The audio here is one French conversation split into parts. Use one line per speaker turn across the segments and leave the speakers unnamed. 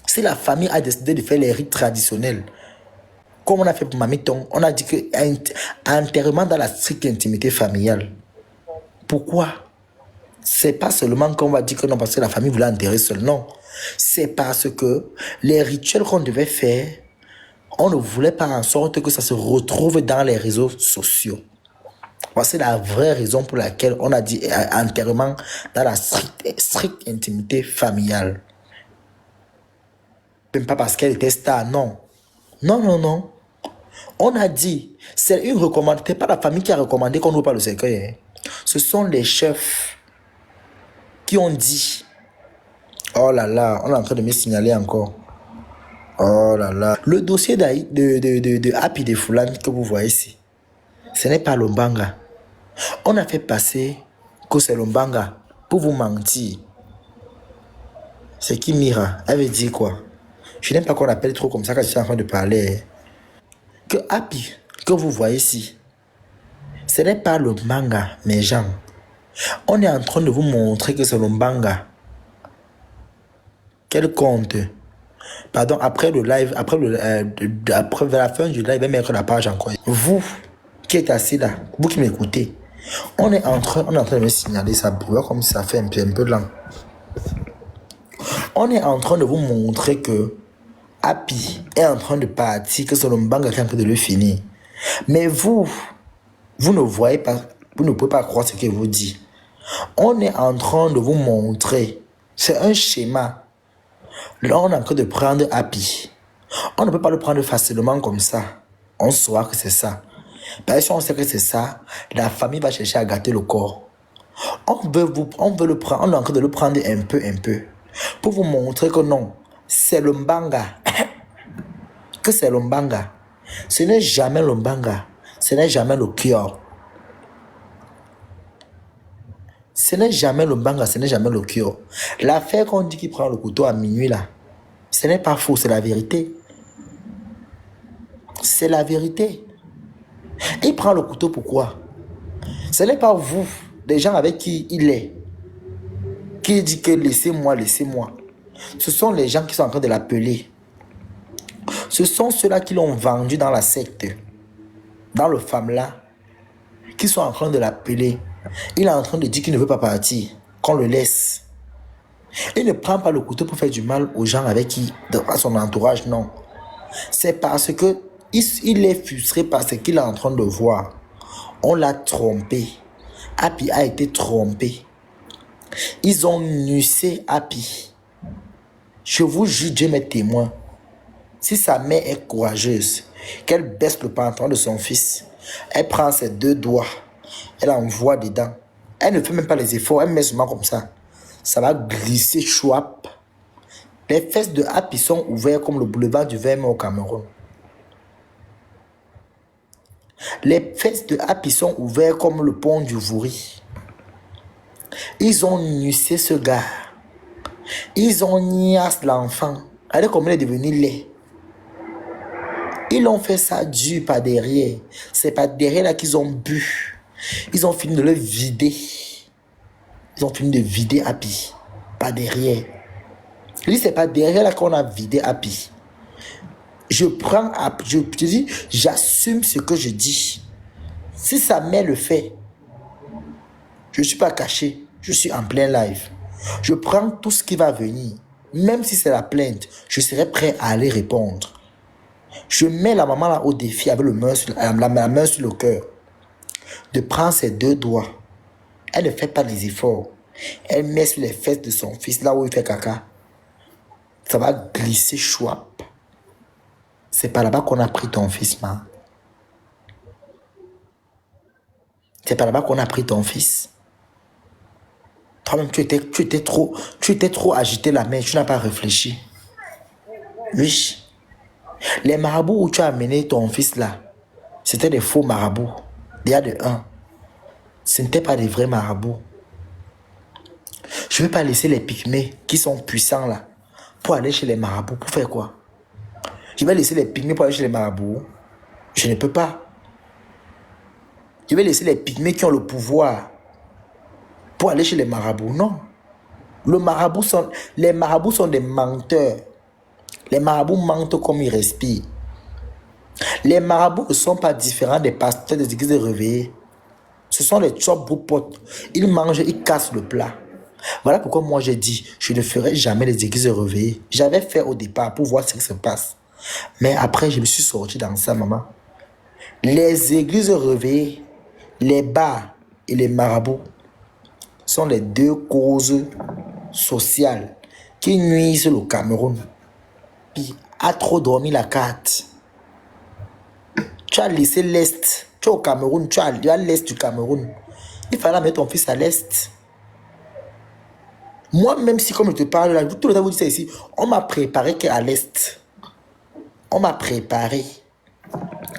Si la famille a décidé de faire les rites traditionnels, comme on a fait pour Mamiton, on a dit que enterrement dans la stricte intimité familiale. Pourquoi? C'est pas seulement qu'on va dire que non, parce que la famille voulait enterrer seul. Non. C'est parce que les rituels qu'on devait faire, on ne voulait pas en sorte que ça se retrouve dans les réseaux sociaux. C'est la vraie raison pour laquelle on a dit enterrement dans la stricte intimité familiale. Même pas parce qu'elle était star, non. Non, non, non. On a dit, c'est une recommandation, c'est pas la famille qui a recommandé qu'on n'ouvre pas le cercueil. Hein. Ce sont les chefs qui ont dit, oh là là, on est en train de me signaler encore. Oh là là. Le dossier de Happy de Fulani que vous voyez ici, ce n'est pas Lombanga. On a fait passer que c'est Lombanga pour vous mentir. C'est qui Mira? Elle veut dire quoi? Je n'aime pas qu'on appelle trop comme ça quand je suis en train de parler. Que Happy, que vous voyez ici, ce n'est pas le manga, mes gens. On est en train de vous montrer que c'est le manga. Quel compte? Pardon, après le live, après vers la fin du live, même mettre la page encore. Vous qui êtes assis là, vous qui m'écoutez, on est en train de me signaler ça, comme ça fait un peu lent. On est en train de vous montrer que Happy est en train de partir, que c'est le manga qui est en train de le finir. Mais vous ne voyez pas, vous ne pouvez pas croire ce qu'il vous dit. On est en train de vous montrer, c'est un schéma. Là, on est en train de prendre Happy. On ne peut pas le prendre facilement comme ça. On saura que c'est ça. Parce que si on sait que c'est ça, la famille va chercher à gâter le corps. On veut le prendre, on est en train de le prendre un peu, pour vous montrer que non, c'est le Mbanga. Que c'est le Mbanga. Ce n'est jamais le Mbanga. Ce n'est jamais le Kyo. Ce n'est jamais le Mbanga, ce n'est jamais le Kyo. L'affaire qu'on dit qu'il prend le couteau à minuit là, ce n'est pas faux, c'est la vérité. C'est la vérité. Il prend le couteau pourquoi? Ce n'est pas vous, les gens avec qui il est, qui dit que laissez-moi, laissez-moi. Ce sont les gens qui sont en train de l'appeler. Ce sont ceux-là qui l'ont vendu dans la secte, dans le femme-là, qui sont en train de l'appeler. Il est en train de dire qu'il ne veut pas partir, qu'on le laisse. Il ne prend pas le couteau pour faire du mal aux gens avec qui, à son entourage, non. C'est parce que il est frustré par ce qu'il est en train de voir. On l'a trompé. Happy a été trompé. Ils ont nucé Happy. Je vous jure, Dieu m'est témoin. Si sa mère est courageuse, qu'elle baisse le pantalon de son fils, elle prend ses deux doigts, elle envoie dedans. Elle ne fait même pas les efforts, elle met seulement comme ça. Ça va glisser chouap. Les fesses de Happy sont ouvertes comme le boulevard du Verme au Cameroun. Les fesses de Happy sont ouvertes comme le pont du Vouri. Ils ont nucé ce gars. Ils ont niasse l'enfant. Regardez comment il est devenu laid. Ils ont fait ça dur par derrière. C'est par derrière là qu'ils ont bu. Ils ont fini de le vider. Ils ont fini de vider Happy. Par derrière. Je dis, c'est pas derrière là qu'on a vidé Happy. Je dis, j'assume ce que je dis. Si sa mère le fait, je ne suis pas caché. Je suis en plein live. Je prends tout ce qui va venir. Même si c'est la plainte, je serai prêt à aller répondre. Je mets la maman là au défi avec la main sur le cœur. De prendre ses deux doigts. Elle ne fait pas les efforts. Elle met sur les fesses de son fils là où il fait caca. Ça va glisser chouap. C'est pas là-bas qu'on a pris ton fils, man. C'est pas là-bas qu'on a pris ton fils. Toi-même, tu étais trop agité la main, tu n'as pas réfléchi. Oui. Les marabouts où tu as amené ton fils là, c'était des faux marabouts. Déjà de un. Ce n'étaient pas des vrais marabouts. Je ne vais pas laisser les pygmées qui sont puissants là pour aller chez les marabouts. Pour faire quoi? Je vais laisser les pygmées pour aller chez les marabouts. Je ne peux pas. Je vais laisser les pygmées qui ont le pouvoir pour aller chez les marabouts. Non. Les marabouts sont des menteurs. Les marabouts mentent comme ils respirent. Les marabouts ne sont pas différents des pasteurs des églises réveillées. Ce sont les chop-potes. Ils mangent, ils cassent le plat. Voilà pourquoi moi j'ai dit, je ne ferai jamais les églises réveillées. J'avais fait au départ pour voir ce qui se passe. Mais après, je me suis sorti dans ça, maman. Les églises réveillées, les bars et les marabouts sont les deux causes sociales qui nuisent le Cameroun. Puis, a trop dormi la carte. Tu as laissé l'Est. Tu es au Cameroun, tu as l'Est du Cameroun. Il fallait mettre ton fils à l'Est. Moi, même si, comme je te parle, là, tout le temps vous dites ça ici, on m'a préparé qu'à l'Est. On m'a préparé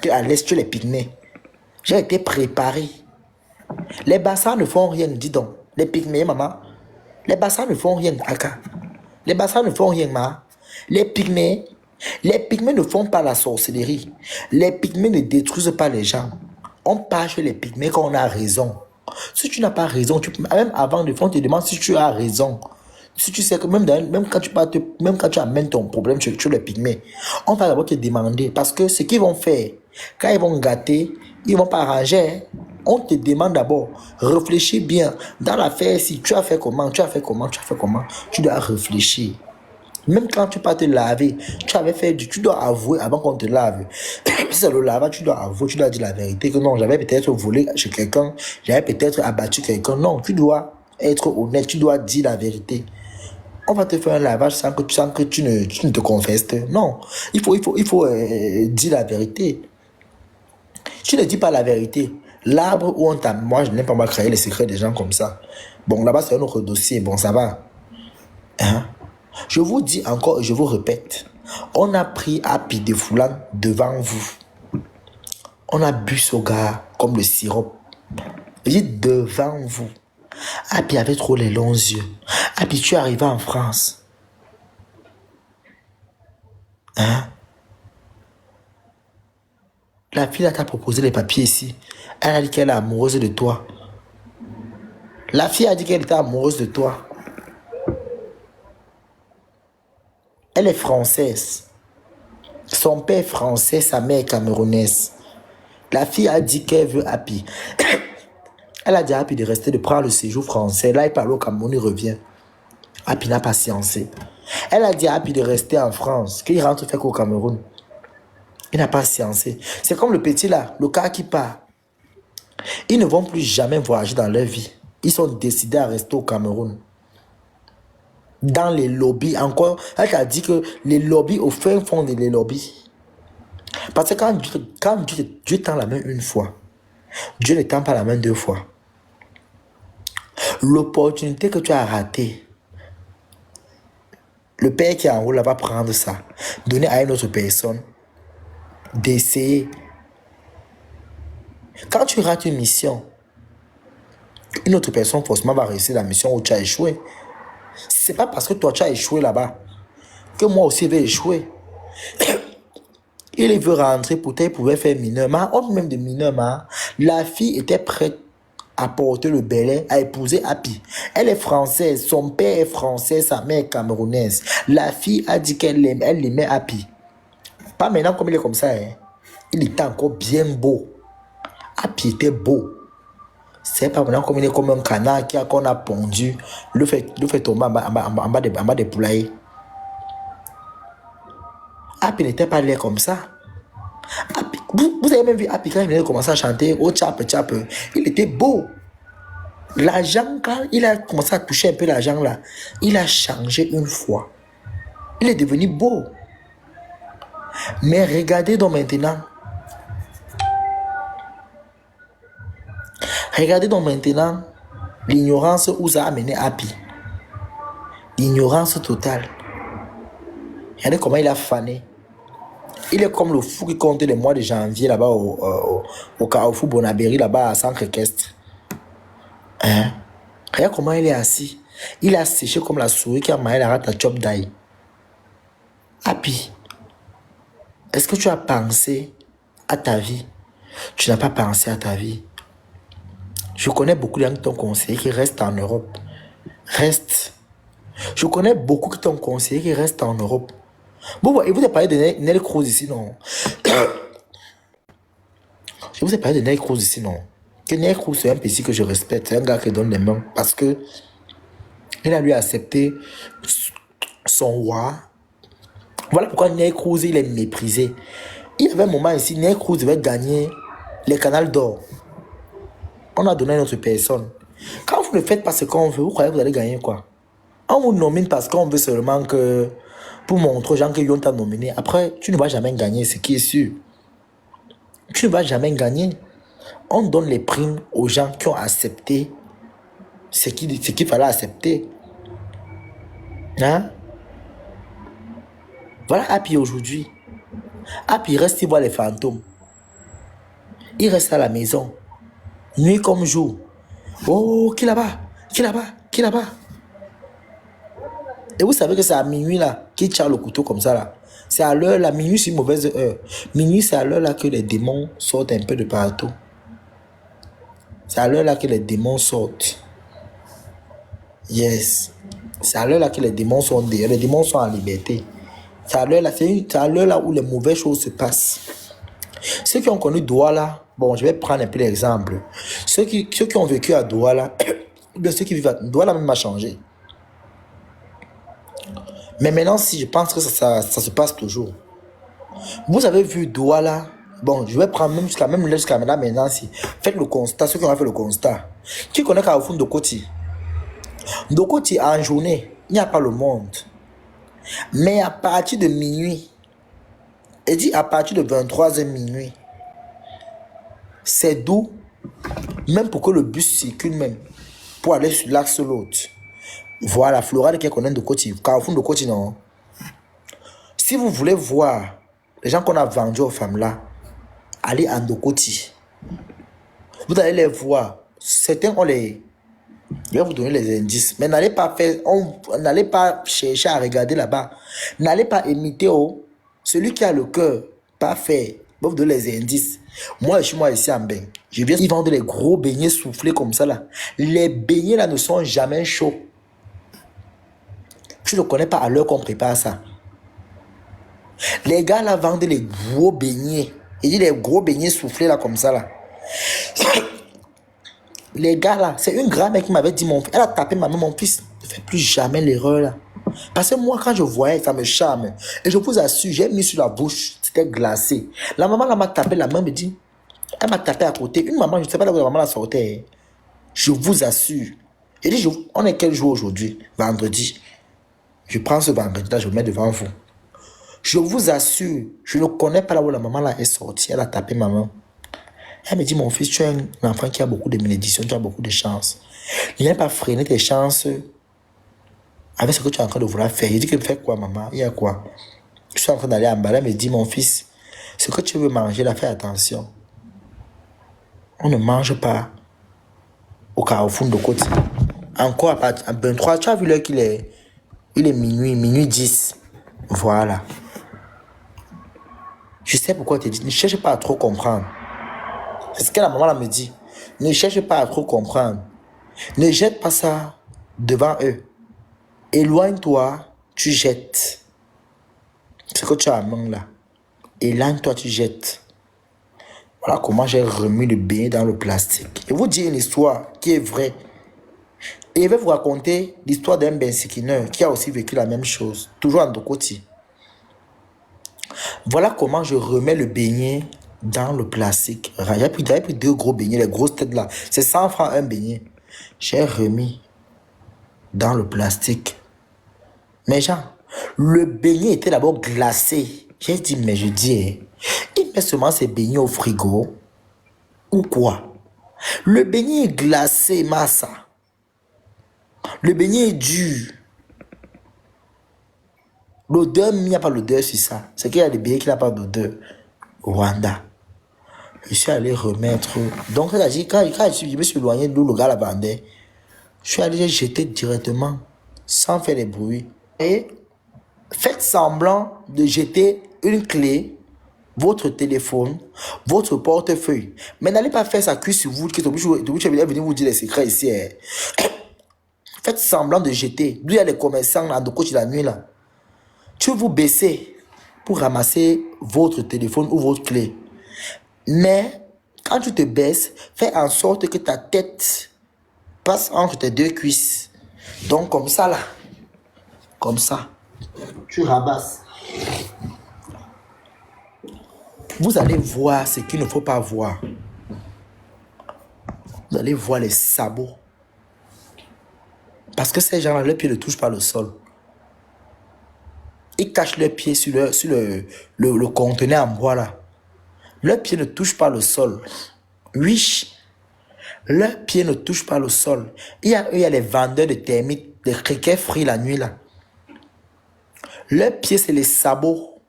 qu'à l'Est, tu es les pygmées. J'ai été préparé. Les bassins ne font rien, dis donc. Les pygmées, maman. Les bassins ne font rien, Aka. Les bassins ne font rien, ma. Les pygmées ne font pas la sorcellerie. Les pygmées ne détruisent pas les gens. On parle chez les pygmées quand on a raison. Si tu n'as pas raison, même avant de faire, on te demande si tu as raison. Si tu sais que même quand tu amènes ton problème chez les pygmées, on va d'abord te demander. Parce que ce qu'ils vont faire, quand ils vont gâter, ils ne vont pas arranger. On te demande d'abord, réfléchis bien. Dans l'affaire, si tu as fait comment, tu dois réfléchir. Même quand tu pas te laver, tu dois avouer avant qu'on te lave. Si c'est le lavage, tu dois avouer, tu dois dire la vérité que non, j'avais peut-être volé chez quelqu'un, j'avais peut-être abattu quelqu'un. Non, tu dois être honnête, tu dois dire la vérité. On va te faire un lavage sans que tu ne te confesses. Non, il faut dire la vérité. Tu ne dis pas la vérité. L'arbre où on t'a... Moi, je n'aime pas créer les secrets des gens comme ça. Bon, là-bas, c'est un autre dossier. Bon, ça va. Hein? Je vous dis encore et je vous répète. On a pris Happy de Foulan devant vous. On a bu ce gars comme le sirop. Je dis devant vous. Happy avait trop les longs yeux. Happy, tu es arrivé en France. Hein? La fille t'a proposé les papiers ici. Elle a dit qu'elle est amoureuse de toi. La fille a dit qu'elle était amoureuse de toi. Elle est française. Son père est français, sa mère est camerounaise. La fille a dit qu'elle veut Happy. Elle a dit à Happy de rester, de prendre le séjour français. Là, il parle au Cameroun, il revient. Happy n'a pas sciencé. Elle a dit à Happy de rester en France, qu'il rentre faire qu'au Cameroun. Il n'a pas sciencé. C'est comme le petit là, le cas qui part. Ils ne vont plus jamais voyager dans leur vie. Ils sont décidés à rester au Cameroun. Dans les lobbies, encore, elle t'a dit que les lobbies, au fin fond des lobbies. Parce que quand Dieu tend la main une fois, Dieu ne tend pas la main deux fois. L'opportunité que tu as ratée, le père qui est en haut là va prendre ça, donner à une autre personne, d'essayer. Quand tu rates une mission, une autre personne forcément va réussir la mission où tu as échoué. C'est pas parce que toi tu as échoué là-bas que moi aussi vais échouer. Il veut rentrer, peut-être il pouvait faire mineur. Mais homme même de mineur, la fille était prête à porter le belai, à épouser Happy. Elle est française, son père est français, sa mère est camerounaise. La fille a dit qu'elle l'aime, elle aimait Happy. Pas maintenant comme il est comme ça. Hein. Il était encore bien beau. Happy était beau. C'est pas maintenant comme il est comme un canard qu'on a pondu, le fait tomber en bas des poulaillers. Happy n'était pas l'air comme ça. Happy, vous avez même vu Happy quand il a commencé à chanter au tchap tchap. Il était beau. L'argent, quand il a commencé à toucher un peu l'argent là, il a changé une fois. Il est devenu beau. Mais regardez donc maintenant. Regardez donc maintenant l'ignorance où ça a amené Happy. L'ignorance totale. Regardez comment il a fané. Il est comme le fou qui compte les mois de janvier là-bas au Carrefour Bonabéry, là-bas à Centre Équestre. Hein? Regarde comment il est assis. Il a séché comme la souris qui a maillé la rate à chop d'ail. Happy, est-ce que tu as pensé à ta vie? Tu n'as pas pensé à ta vie. Je connais beaucoup de gens qui t'ont conseillé qui restent en Europe. Reste. Je connais beaucoup qui t'ont conseillé qui restent en Europe. Bon, et vous avez parlé de Nelly Cruz ici, non? Je vous ai parlé de Nelly Cruz ici, non? Que Nelly Cruz, c'est un PC que je respecte. C'est un gars qui donne les mains parce que il a lui accepté son roi. Voilà pourquoi Nelly Cruz, il est méprisé. Il y avait un moment ici, Nelly Cruz devait gagner les canals d'or. On a donné à notre personne. Quand vous ne faites pas ce qu'on veut, vous croyez que vous allez gagner quoi? On vous nomine parce qu'on veut seulement que... Pour montrer aux gens qu'ils ont t'a nominé. Après, tu ne vas jamais gagner, ce qui est sûr. Tu ne vas jamais gagner. On donne les primes aux gens qui ont accepté ce qu'il fallait accepter. Hein? Voilà Happy aujourd'hui. Happy reste, il voit les fantômes. Il reste à la maison. Nuit comme jour. Oh, qui là-bas? Qui là-bas? Qui là-bas? Et vous savez que c'est à minuit là, qui tire le couteau comme ça là. C'est à l'heure là, minuit c'est une mauvaise heure. Minuit c'est à l'heure là que les démons sortent un peu de partout. C'est à l'heure là que les démons sortent. Yes. C'est à l'heure là que les démons sont dehors. Les démons sont en liberté. C'est à l'heure là où les mauvaises choses se passent. Ceux qui ont connu Douala, bon, je vais prendre un peu l'exemple. Ceux qui ont vécu à Douala, ceux qui vivent à Douala même a changé. Mais maintenant, si je pense que ça se passe toujours. Vous avez vu Douala, bon, je vais prendre même jusqu'à maintenant, si. Faites le constat, ceux qui ont fait le constat. Qui connaît Carrefour Ndokoti? Ndokoti, en journée, il n'y a pas le monde. Mais à partir de minuit, et dit à partir de 23h minuit, c'est doux, même pour que le bus circule même, pour aller sur l'axe l'autre. Voilà, Florale qui connaît Ndokoti, Carrefour Ndokoti, non. Si vous voulez voir les gens qu'on a vendus aux femmes là, allez à Ndokoti. Vous allez les voir. Certains ont les... Je vais vous donner les indices. Mais n'allez pas faire... N'allez pas chercher à regarder là-bas. N'allez pas imiter celui qui a le cœur. Pas faire. Je vais vous donner les indices. Moi, je suis ici en bain. Je viens, ils vendent les gros beignets soufflés comme ça là. Les beignets là ne sont jamais chauds. Je ne connais pas à l'heure qu'on prépare ça. Les gars là vendent les gros beignets. Il dit les gros beignets soufflés là comme ça là. Les gars là, c'est une grand-mère qui m'avait dit, elle a tapé ma main, mon fils, ne fais plus jamais l'erreur là. Parce que moi quand je voyais, ça me charme. Et je vous assure, j'ai mis sur la bouche, c'était glacé. La maman là m'a tapé la main, me dit, elle m'a tapé à côté. Une maman, je ne sais pas là où la maman la sortait. Je vous assure. Et dit, on est quel jour aujourd'hui? Vendredi. Je prends ce vendredi là, je le mets devant vous. Je vous assure, je ne connais pas là où la maman là est sortie, elle a tapé ma main. Elle me dit, mon fils, tu es un enfant qui a beaucoup de bénédictions, tu as beaucoup de chance. Il n'a pas freiné tes chances avec ce que tu es en train de vouloir faire. Il dit, fais quoi, maman? Il y a quoi? Je suis en train d'aller en bas. Elle me dit, mon fils, ce que tu veux manger, là, fais attention. On ne mange pas au Carrefour Ndokoti. Encore à partir de 23, tu as vu l'heure qu'il est? Il est minuit 10. Voilà. Je sais pourquoi tu dis, ne cherche pas à trop comprendre. C'est ce que la maman là me dit. Ne cherche pas à trop comprendre. Ne jette pas ça devant eux. Éloigne-toi, tu jettes. Ce que tu as à main là. Éloigne-toi, tu jettes. Voilà comment j'ai remis le beignet dans le plastique. Je vous dis une histoire qui est vraie. Et je vais vous raconter l'histoire d'un bensikineur qui a aussi vécu la même chose. Toujours en Ndokoti. Voilà comment je remets le beignet dans le plastique. J'avais pris 2 gros beignets, les grosses têtes là. C'est 100 francs un beignet. J'ai remis dans le plastique. Mais genre, le beignet était d'abord glacé. J'ai dit, mais je dis, il met seulement ses beignets au frigo. Ou quoi? Le beignet est glacé, massa. Le beignet est dur. L'odeur, il n'y a pas l'odeur sur ça. C'est qu'il y a des beignets qui n'ont pas d'odeur. Rwanda. Je suis allé remettre. Donc, quand je me suis éloigné d'où le gars la vendait, je suis allé jeter directement, sans faire de bruit. Et faites semblant de jeter une clé, votre téléphone, votre portefeuille. Mais n'allez pas faire ça cuire sur vous, qui est obligé de venir vous dire les secrets ici. Faites semblant de jeter. D'où il y a les commerçants là, de coach la nuit là. Tu veux vous baisser pour ramasser votre téléphone ou votre clé. Mais quand tu te baisses, fais en sorte que ta tête passe entre tes deux cuisses. Donc comme ça là. Comme ça. Tu rabasses. Vous allez voir ce qu'il ne faut pas voir. Vous allez voir les sabots. Parce que ces gens-là, leurs pieds ne touchent pas le sol. Ils cachent leurs pieds sur le conteneur en bois là. Leurs pieds ne touchent pas le sol. Oui, leurs pieds ne touchent pas le sol. Il y a les vendeurs de termites, des criquets frits la nuit là. Leurs pieds, c'est les sabots.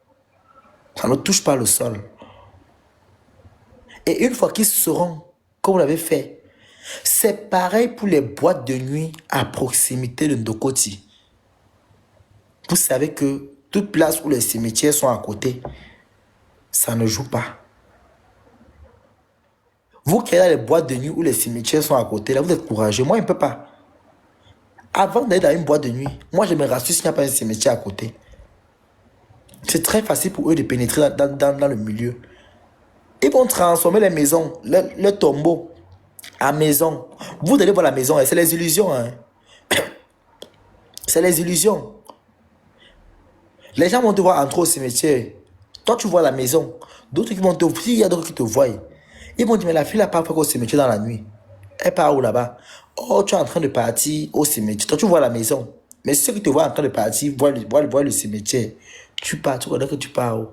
Ça ne touche pas le sol. Et une fois qu'ils sauront que vous l'avez fait, c'est pareil pour les boîtes de nuit à proximité de Ndokoti. Vous savez que toute place où les cimetières sont à côté, ça ne joue pas. Vous qui êtes dans les boîtes de nuit où les cimetières sont à côté, là, vous êtes courageux. Moi, je ne peux pas. Avant d'aller dans une boîte de nuit, moi, je me rassure s'il n'y a pas un cimetière à côté. C'est très facile pour eux de pénétrer dans le milieu. Ils vont transformer les maisons, le tombeau, en maison. Vous allez voir la maison, c'est les illusions. Hein. C'est les illusions. Les gens vont te voir entrer au cimetière. Toi, tu vois la maison. D'autres qui vont te voir, il y a d'autres qui te voient. Ils vont dire, mais la fille n'a pas fait au cimetière dans la nuit. Elle part où là-bas? Oh, tu es en train de partir au cimetière. Toi, tu vois la maison. Mais ceux qui te voient en train de partir, voient le cimetière. Tu pars, tu connais que tu pars où?